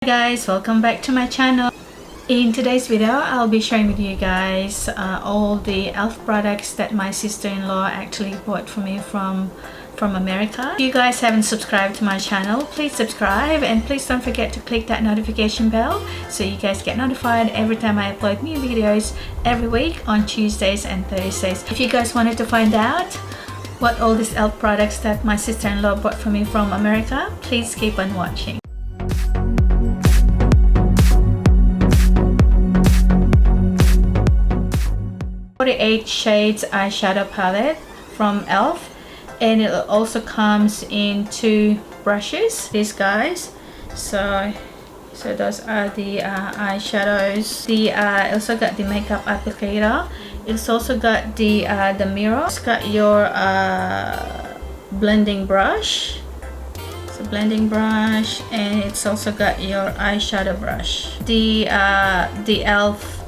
Hi guys, welcome back to my channel. In today's video I'll be sharing with you guys all the e.l.f. products that my sister-in-law actually bought for me from America. If you guys haven't subscribed to my channel, please subscribe, and please don't forget to click that notification bell so you guys get notified every time I upload new videos every week on Tuesdays and Thursdays. If you guys wanted to find out what all these e.l.f. products that my sister-in-law bought for me from America, please keep on watching. 48 shades eyeshadow palette from e.l.f. and it also comes in 2 brushes, these guys. So those are the eyeshadows. Also got the makeup applicator. It's also got the mirror. It's got your blending brush. It's a blending brush, and it's also got your eyeshadow brush. The e.l.f.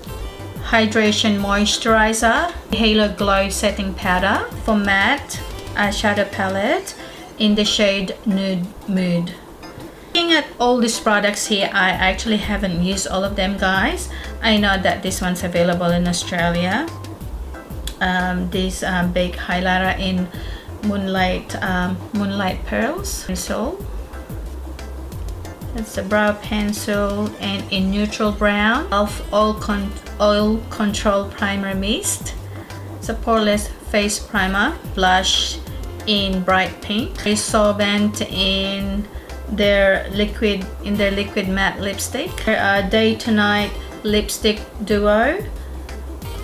Hydration Moisturizer, Halo Glow Setting Powder for matte eyeshadow palette in the shade Nude Mood. Looking at all these products here, I actually haven't used all of them, guys. I know that this one's available in Australia. This big highlighter in Moonlight Pearls pencil. That's the brow pencil, and in neutral brown of oil control primer mist. It's a poreless face primer. Blush in bright pink. A solvent in their liquid matte lipstick. Day to night lipstick duo,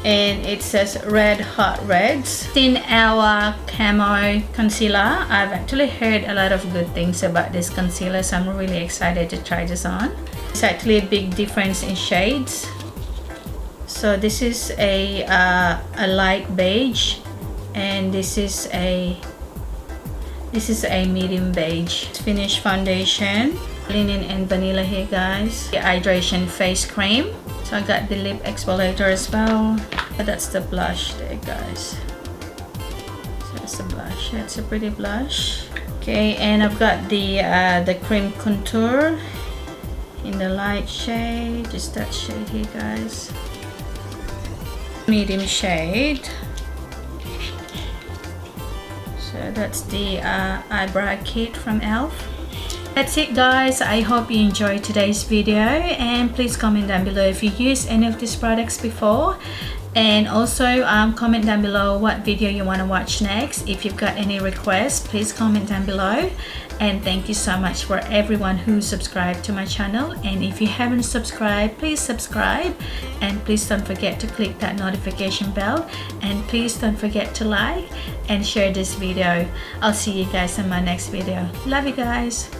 and it says Red Hot Reds. 10-hour camo concealer. I've actually heard a lot of good things about this concealer, so I'm really excited to try this on. It's actually a big difference in shades. So this is a light beige, and this is a medium beige. Finish foundation, linen and vanilla here, guys. The hydration face cream. So I got the lip exfoliator as well. That's the blush there, guys. So that's the blush. That's a pretty blush. Okay, and I've got the cream contour in the light shade. Just that shade here, guys. Medium shade. So that's the eyebrow kit from e.l.f. That's it, guys. I hope you enjoyed today's video, and please comment down below if you used any of these products before, and also comment down below what video you want to watch next. If you've got any requests, please comment down below. And thank you so much for everyone who subscribed to my channel, and if you haven't subscribed, please subscribe, and please don't forget to click that notification bell, and please don't forget to like and share this video. I'll see you guys in my next video. Love you guys.